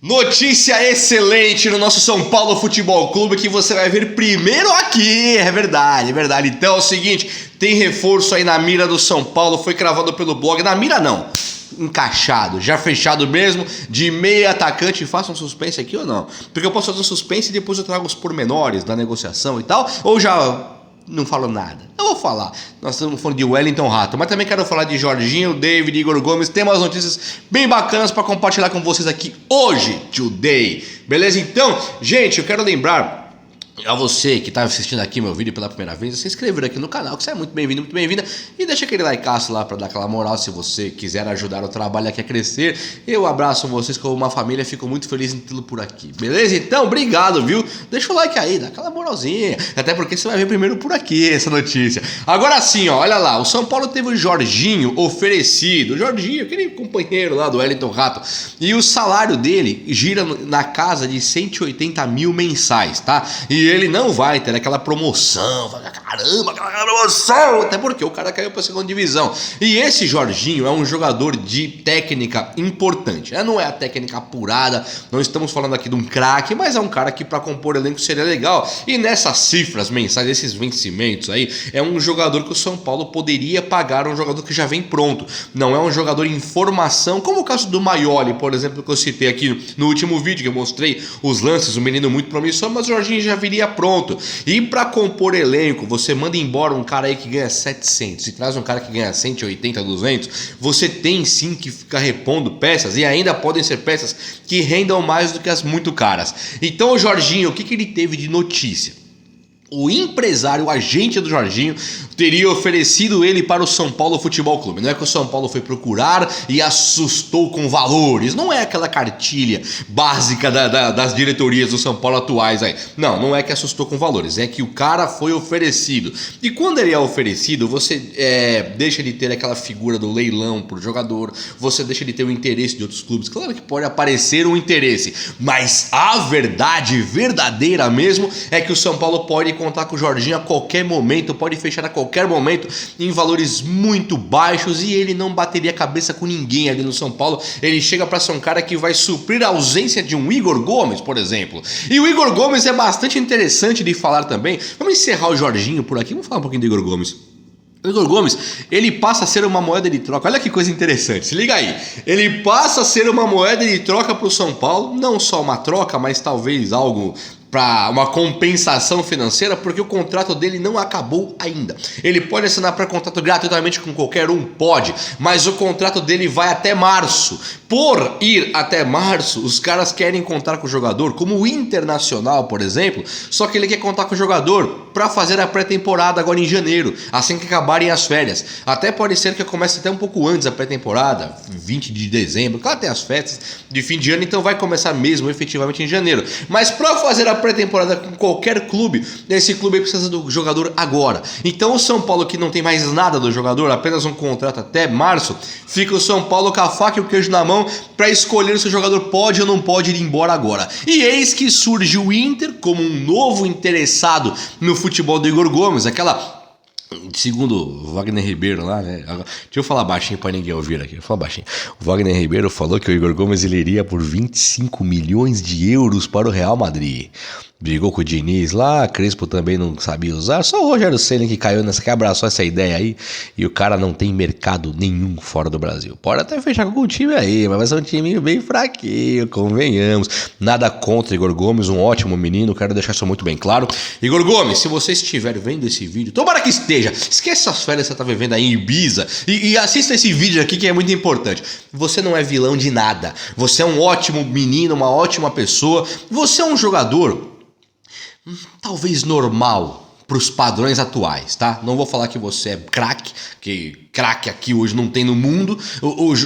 Notícia excelente no nosso São Paulo Futebol Clube que você vai ver primeiro aqui, é verdade. Então é o seguinte, tem reforço aí na mira do São Paulo, foi cravado pelo blog, na mira não, encaixado, já fechado mesmo, de meia atacante. Faça um suspense aqui ou não? Porque eu posso fazer um suspense e depois eu trago os pormenores da negociação e tal, ou já não falo nada? Eu vou falar. Nós estamos falando de Wellington Rato, mas também quero falar de Jorginho, David, Igor Gomes. Tem umas notícias bem bacanas para compartilhar com vocês aqui hoje, today. Beleza? Então, gente, eu quero lembrar a você que está assistindo aqui meu vídeo pela primeira vez, se inscrever aqui no canal, que você é muito bem-vindo, muito bem-vinda, e deixa aquele likeaço lá para dar aquela moral se você quiser ajudar o trabalho aqui a crescer. Eu abraço vocês como uma família, fico muito feliz em tê-lo por aqui, beleza? Então, obrigado, viu? Deixa o like aí, dá aquela moralzinha, até porque você vai ver primeiro por aqui essa notícia. Agora sim, ó, olha lá, o São Paulo teve o Jorginho oferecido, o Jorginho, aquele companheiro lá do Wellington Rato, e o salário dele gira na casa de 180 mil mensais, tá? E ele não vai ter aquela promoção, caramba, aquela promoção, até porque o cara caiu para a segunda divisão. E esse Jorginho é um jogador de técnica importante, não é a técnica apurada, não estamos falando aqui de um craque, mas é um cara que para compor elenco seria legal. E nessas cifras mensais, esses vencimentos aí, é um jogador que o São Paulo poderia pagar, um jogador que já vem pronto, não é um jogador em formação, como o caso do Maioli, por exemplo, que eu citei aqui no último vídeo, que eu mostrei os lances, um menino muito promissor, mas o Jorginho já viria pronto. E para compor elenco, você manda embora um cara aí que ganha 700 e traz um cara que ganha 180, 200, você tem sim que ficar repondo peças, e ainda podem ser peças que rendam mais do que as muito caras. Então o Jorginho, o que ele teve de notícia? O empresário, o agente do Jorginho, teria oferecido ele para o São Paulo Futebol Clube. Não é que o São Paulo foi procurar e assustou com valores. Não é aquela cartilha básica das diretorias do São Paulo atuais aí. Não é que assustou com valores. É que o cara foi oferecido. E quando ele é oferecido, você deixa de ter aquela figura do leilão por jogador. Você deixa de ter o interesse de outros clubes. Claro que pode aparecer um interesse. Mas a verdade verdadeira mesmo é que o São Paulo pode contar com o Jorginho a qualquer momento, pode fechar a qualquer momento em valores muito baixos, e ele não bateria cabeça com ninguém ali no São Paulo. Ele chega para ser um cara que vai suprir a ausência de um Igor Gomes, por exemplo. E o Igor Gomes é bastante interessante de falar também. Vamos encerrar o Jorginho por aqui, vamos falar um pouquinho do Igor Gomes. O Igor Gomes, ele passa a ser uma moeda de troca. Olha que coisa interessante, se liga aí. Ele passa a ser uma moeda de troca para o São Paulo, não só uma troca, mas talvez algo para uma compensação financeira, porque o contrato dele não acabou ainda. Ele pode assinar pré-contrato gratuitamente com qualquer um, pode, mas o contrato dele vai até março. Por ir até março, os caras querem contar com o jogador, como o Internacional, por exemplo, só que ele quer contar com o jogador para fazer a pré-temporada agora em janeiro, assim que acabarem as férias. Até pode ser que comece até um pouco antes a pré-temporada, 20 de dezembro, claro, tem as festas de fim de ano, então vai começar mesmo efetivamente em janeiro. Mas para fazer a pré-temporada com qualquer clube, esse clube precisa do jogador agora. Então o São Paulo, que não tem mais nada do jogador, apenas um contrato até março, fica o São Paulo com a faca e o queijo na mão para escolher se o jogador pode ou não pode ir embora agora. E eis que surge o Inter como um novo interessado no futebol do Igor Gomes, segundo o Wagner Ribeiro lá, né? Deixa eu falar baixinho para ninguém ouvir aqui. Fala baixinho. O Wagner Ribeiro falou que o Igor Gomes ele iria por 25 milhões de euros para o Real Madrid. Brigou com o Diniz lá, Crespo também não sabia usar, só o Rogério Ceni que caiu nessa, que abraçou essa ideia aí, e o cara não tem mercado nenhum fora do Brasil. Pode até fechar com algum time aí, mas vai ser um time bem fraquinho, convenhamos. Nada contra Igor Gomes, um ótimo menino, quero deixar isso muito bem claro. Igor Gomes, se você estiver vendo esse vídeo, tomara que esteja, esquece as férias que você tá vivendo aí em Ibiza e assista esse vídeo aqui que é muito importante. Você não é vilão de nada, você é um ótimo menino, uma ótima pessoa, você é um jogador talvez normal para os padrões atuais, tá? Não vou falar que você é craque, que craque aqui hoje não tem no mundo.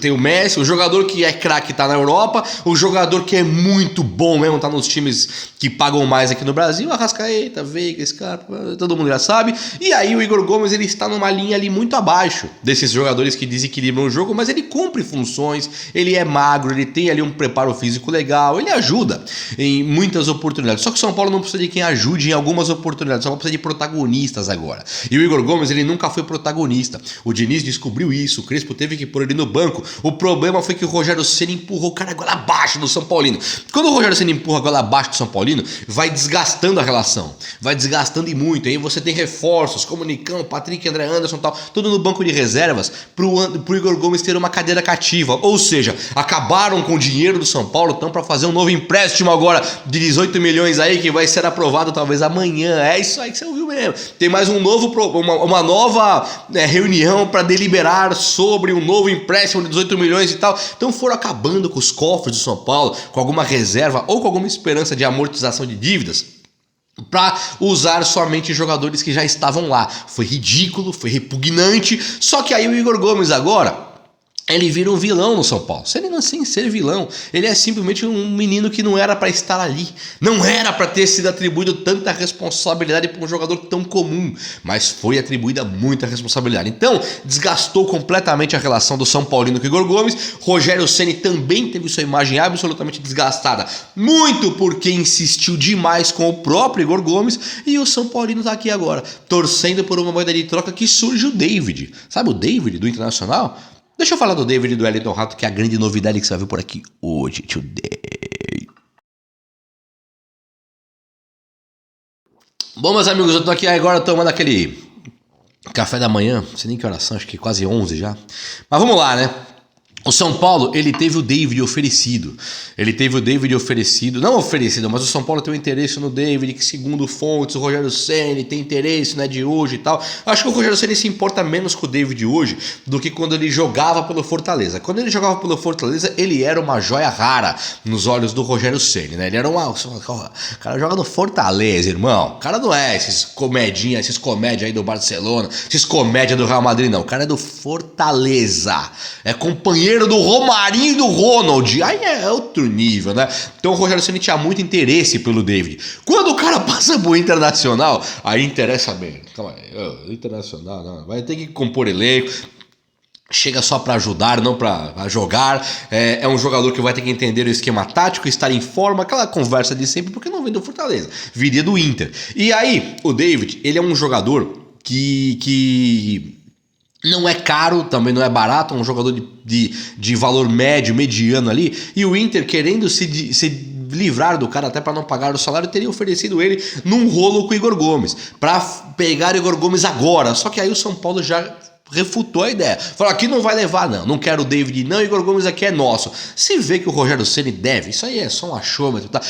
Tem o Messi, o jogador que é craque tá na Europa, o jogador que é muito bom mesmo tá nos times que pagam mais aqui no Brasil, Arrascaeta, Veiga, Scarpa, todo mundo já sabe. E aí o Igor Gomes, ele está numa linha ali muito abaixo desses jogadores que desequilibram o jogo, mas ele cumpre funções, ele é magro, ele tem ali um preparo físico legal, ele ajuda em muitas oportunidades. Só que o São Paulo não precisa de quem ajude em algumas oportunidades, só precisa de protagonistas agora. E o Igor Gomes, ele nunca foi protagonista. O Diniz Diniz descobriu isso, o Crespo teve que pôr ele no banco. O problema foi que o Rogério Ceni empurrou o cara goela abaixo do São Paulino. Quando o Rogério Ceni empurra a goela abaixo do São Paulino, vai desgastando a relação, vai desgastando e muito. Aí você tem reforços, como Nicão, Patrick, André Anderson e tal, tudo no banco de reservas pro Igor Gomes ter uma cadeira cativa. Ou seja, acabaram com o dinheiro do São Paulo, estão para fazer um novo empréstimo agora de 18 milhões aí, que vai ser aprovado talvez amanhã. É isso aí que você ouviu mesmo. Tem mais uma nova reunião para deliberar sobre um novo empréstimo de 18 milhões e tal. Então foram acabando com os cofres do São Paulo, com alguma reserva ou com alguma esperança de amortização de dívidas, para usar somente jogadores que já estavam lá. Foi ridículo, foi repugnante. Só que aí o Igor Gomes agora, ele vira um vilão no São Paulo. Sem nem ser vilão, ele é simplesmente um menino que não era para estar ali. Não era para ter sido atribuído tanta responsabilidade para um jogador tão comum, mas foi atribuída muita responsabilidade. Então, desgastou completamente a relação do São Paulino com o Igor Gomes. Rogério Ceni também teve sua imagem absolutamente desgastada, muito porque insistiu demais com o próprio Igor Gomes. E o São Paulino tá aqui agora, torcendo por uma moeda de troca que surge o David. Sabe o David do Internacional? Deixa eu falar do David e do Wellington Rato, que é a grande novidade que você vai ver por aqui hoje, today. Bom, meus amigos, eu tô aqui agora tomando aquele café da manhã, não sei nem que horas são, acho que quase 11 já. Mas vamos lá, né? O São Paulo, ele teve o David oferecido. Não oferecido, mas o São Paulo tem um interesse no David, que segundo fontes, o Rogério Ceni tem interesse, né, de hoje e tal. Acho que o Rogério Ceni se importa menos com o David hoje do que quando ele jogava pelo Fortaleza. Quando ele jogava pelo Fortaleza, ele era uma joia rara nos olhos do Rogério Ceni, né? Ele era o cara joga no Fortaleza, irmão. O cara não é esses comédia aí do Barcelona, esses comédia do Real Madrid, não. O cara é do Fortaleza. É companheiro do Romarinho e do Ronald. Aí é outro nível, né? Então o Rogério Ceni tinha muito interesse pelo David. Quando o cara passa pro Internacional, aí interessa bem. Calma aí, Internacional, não, vai ter que compor elenco. Chega só para ajudar, não para jogar. É um jogador que vai ter que entender o esquema tático, estar em forma, aquela conversa de sempre, porque não vem do Fortaleza, viria do Inter. E aí, o David, ele é um jogador que não é caro, também não é barato, é um jogador de valor médio, mediano ali. E o Inter, querendo se livrar do cara até para não pagar o salário, teria oferecido ele num rolo com o Igor Gomes, para pegar o Igor Gomes agora. Só que aí o São Paulo já refutou a ideia. Falou, aqui não vai levar não quero o David não, Igor Gomes aqui é nosso. Se vê que o Rogério Ceni deve, isso aí é só um achômetro, tá?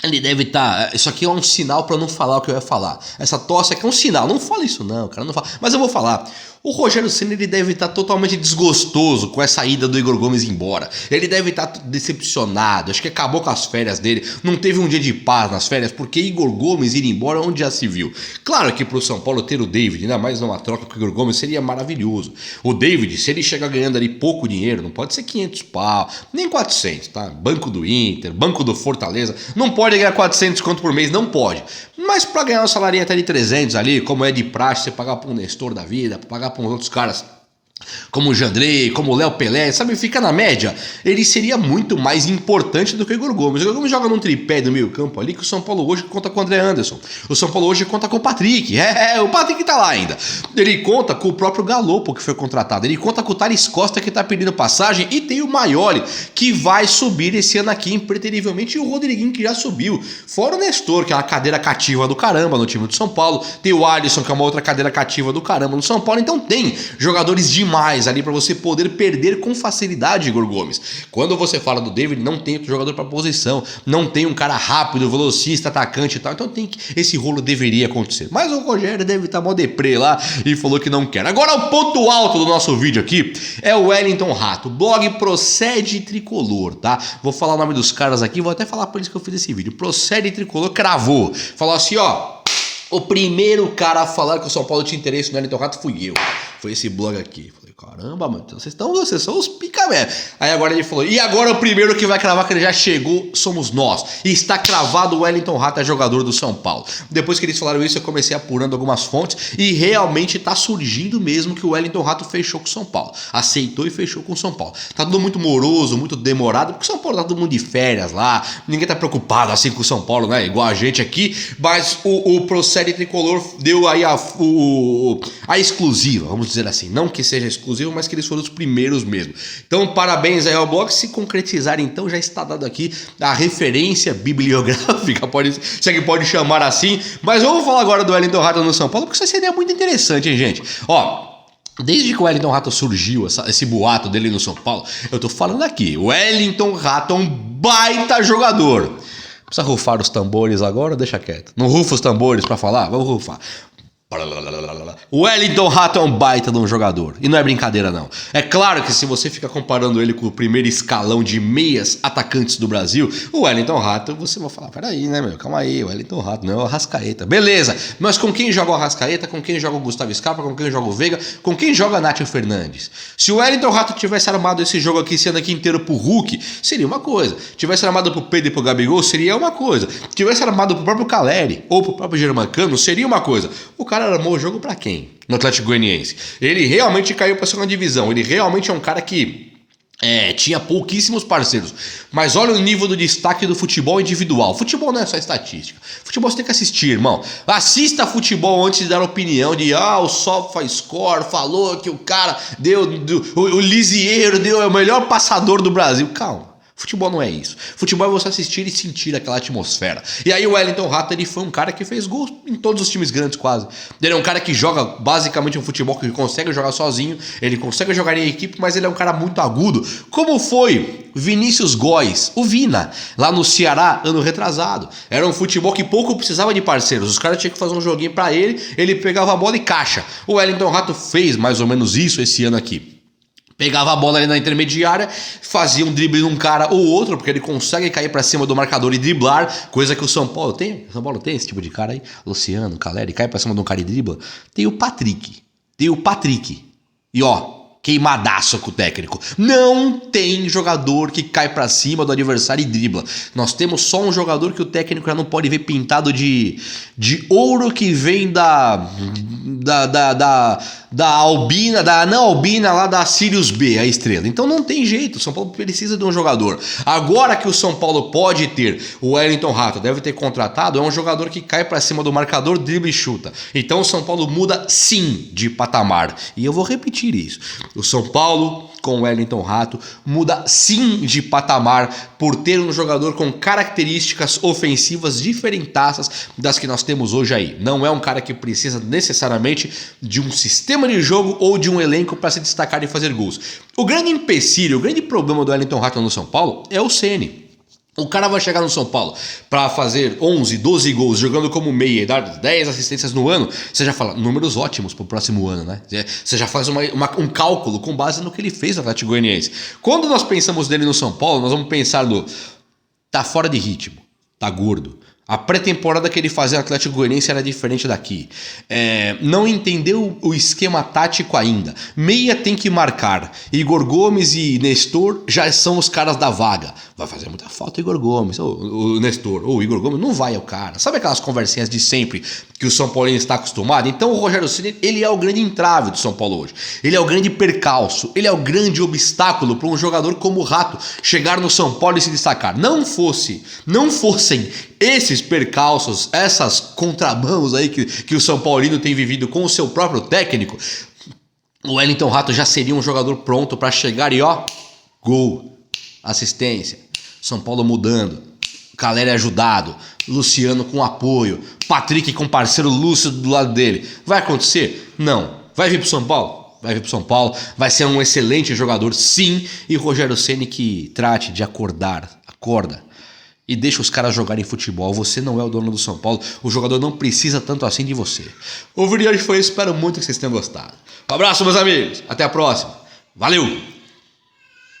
Ele deve estar. Isso aqui é um sinal para não falar o que eu ia falar. Essa tosse aqui é um sinal. Não fala isso, não, cara. Não fala. Mas eu vou falar. O Rogério Ceni, ele deve estar totalmente desgostoso com essa ida do Igor Gomes embora. Ele deve estar decepcionado. Acho que acabou com as férias dele. Não teve um dia de paz nas férias, porque Igor Gomes ir embora onde já se viu. Claro que pro São Paulo ter o David, ainda mais numa troca com o Igor Gomes, seria maravilhoso. O David, se ele chegar ganhando ali pouco dinheiro, não pode ser 500 pau, nem 400, tá? Banco do Inter, banco do Fortaleza, não pode ganhar 400 conto por mês, não pode. Mas para ganhar um salário até de 300 ali, como é de praxe, você pagar para um Nestor da vida, pagar para uns outros caras como o Jandrei, como o Léo Pelé, sabe, fica na média, ele seria muito mais importante do que o Igor Gomes. O Igor Gomes joga num tripé do meio campo ali, que o São Paulo hoje conta com o André Anderson, o São Paulo hoje conta com o Patrick, o Patrick tá lá ainda, ele conta com o próprio Galopo que foi contratado, ele conta com o Thales Costa que tá pedindo passagem, e tem o Maioli que vai subir esse ano aqui impreterivelmente, e o Rodriguinho que já subiu, fora o Nestor, que é uma cadeira cativa do caramba no time do São Paulo, tem o Alisson que é uma outra cadeira cativa do caramba no São Paulo. Então tem jogadores demais ali para você poder perder com facilidade, Igor Gomes. Quando você fala do David, não tem outro jogador para posição, não tem um cara rápido, velocista, atacante e tal, então tem que, esse rolo deveria acontecer. Mas o Rogério deve estar mó deprê lá e falou que não quer. Agora o ponto alto do nosso vídeo aqui é o Wellington Rato, blog Procede Tricolor, tá? Vou falar o nome dos caras aqui, vou até falar para eles que eu fiz esse vídeo. Procede Tricolor cravou, falou assim, ó, o primeiro cara a falar que o São Paulo tinha interesse no Wellington Rato fui eu. Foi esse blog aqui. Falei, caramba, mano, vocês são os pica mesmo. Aí agora ele falou, e agora o primeiro que vai cravar que ele já chegou somos nós. E está cravado, o Wellington Rato é jogador do São Paulo. Depois que eles falaram isso, eu comecei apurando algumas fontes e realmente está surgindo mesmo que o Wellington Rato fechou com o São Paulo. Aceitou e fechou com o São Paulo. Tá tudo muito moroso, muito demorado, porque o São Paulo tá todo mundo de férias lá, ninguém tá preocupado assim com o São Paulo, né? Igual a gente aqui, mas o Procede Tricolor deu aí a exclusiva, vamos dizer assim. Não que seja exclusivo, mas que eles foram os primeiros mesmo. Então, parabéns aí ao blog. Se concretizar, então, já está dado aqui a referência bibliográfica, se é que pode chamar assim. Mas vamos falar agora do Wellington Rato no São Paulo, porque isso seria muito interessante, hein, gente? Ó, desde que o Wellington Rato surgiu, esse boato dele no São Paulo, eu tô falando aqui, o Wellington Rato é um baita jogador. Precisa rufar os tambores agora ou deixa quieto? Não rufa os tambores pra falar? Vamos rufar. O Wellington Rato é um baita de um jogador. E não é brincadeira, não. É claro que se você fica comparando ele com o primeiro escalão de meias atacantes do Brasil, o Wellington Rato, você vai falar, peraí, né, meu? Calma aí, o Wellington Rato não é o Arrascaeta. Beleza, mas com quem joga o Arrascaeta, com quem joga o Gustavo Scarpa, com quem joga o Veiga, com quem joga a Nátio Fernandes? Se o Wellington Rato tivesse armado esse jogo aqui, esse ano aqui inteiro pro Hulk, seria uma coisa. Tivesse armado pro Pedro e pro Gabigol, seria uma coisa. Tivesse armado pro próprio Caleri ou pro próprio Germancano, seria uma coisa. O cara armou o jogo pra quem? No Atlético Goianiense. Ele realmente caiu pra segunda divisão. Ele realmente é um cara que tinha pouquíssimos parceiros. Mas olha o nível do destaque do futebol individual. Futebol não é só estatística. Futebol você tem que assistir, irmão. Assista futebol antes de dar opinião de o SofaScore falou que o cara o Lisieiro é o melhor passador do Brasil. Calma. Futebol não é isso. Futebol é você assistir e sentir aquela atmosfera. E aí o Wellington Rato, ele foi um cara que fez gols em todos os times grandes quase. Ele é um cara que joga basicamente um futebol que ele consegue jogar sozinho, ele consegue jogar em equipe, mas ele é um cara muito agudo. Como foi Vinícius Góes, o Vina, lá no Ceará, ano retrasado. Era um futebol que pouco precisava de parceiros. Os caras tinham que fazer um joguinho pra ele pegava a bola e caixa. O Wellington Rato fez mais ou menos isso esse ano aqui. Pegava a bola ali na intermediária, fazia um drible num cara ou outro, porque ele consegue cair pra cima do marcador e driblar, coisa que o São Paulo tem. O São Paulo tem esse tipo de cara aí. Luciano, Caleri, cai pra cima de um cara e dribla. Tem o Patrick. E ó, queimadaço com o técnico. Não tem jogador que cai pra cima do adversário e dribla. Nós temos só um jogador que o técnico já não pode ver pintado de ouro que vem da Albina, não Albina, lá da Sirius B, a estrela. Então não tem jeito, o São Paulo precisa de um jogador. Agora que o São Paulo pode ter, o Wellington Rato deve ter contratado, é um jogador que cai pra cima do marcador, dribla e chuta. Então o São Paulo muda sim de patamar. E eu vou repetir isso. O São Paulo, com o Wellington Rato, muda sim de patamar por ter um jogador com características ofensivas diferentaças das que nós temos hoje aí. Não é um cara que precisa necessariamente de um sistema de jogo ou de um elenco para se destacar e fazer gols. O grande empecilho, o grande problema do Wellington Rato no São Paulo é o Ceni. O cara vai chegar no São Paulo para fazer 11, 12 gols jogando como meia e dar 10 assistências no ano. Você já fala, números ótimos pro próximo ano, né? Você já faz um cálculo com base no que ele fez no Atlético Goianiense. Quando nós pensamos nele no São Paulo, nós vamos pensar no tá fora de ritmo, tá gordo. A pré-temporada que ele fazia no Atlético Goianiense era diferente daqui. Não entendeu o esquema tático ainda. Meia tem que marcar. Igor Gomes e Nestor já são os caras da vaga. Vai fazer muita falta o Igor Gomes. O Nestor, ou o Igor Gomes, não vai o cara. Sabe aquelas conversinhas de sempre que o São Paulo está acostumado? Então o Rogério Ceni, ele é o grande entrave do São Paulo hoje. Ele é o grande percalço. Ele é o grande obstáculo para um jogador como o Rato chegar no São Paulo e se destacar. Não fossem esses percalços, essas contramãos aí que o São Paulino tem vivido com o seu próprio técnico, o Wellington Rato já seria um jogador pronto para chegar e gol, assistência, São Paulo mudando, Caleri ajudado, Luciano com apoio, Patrick com parceiro Lúcio do lado dele. Vai acontecer? Não. Vai vir pro São Paulo? Vai vir pro São Paulo, vai ser um excelente jogador, sim, e o Rogério Ceni que trate de acorda. E deixa os caras jogarem futebol. Você não é o dono do São Paulo. O jogador não precisa tanto assim de você. O vídeo de hoje foi isso. Espero muito que vocês tenham gostado. Um abraço, meus amigos. Até a próxima. Valeu!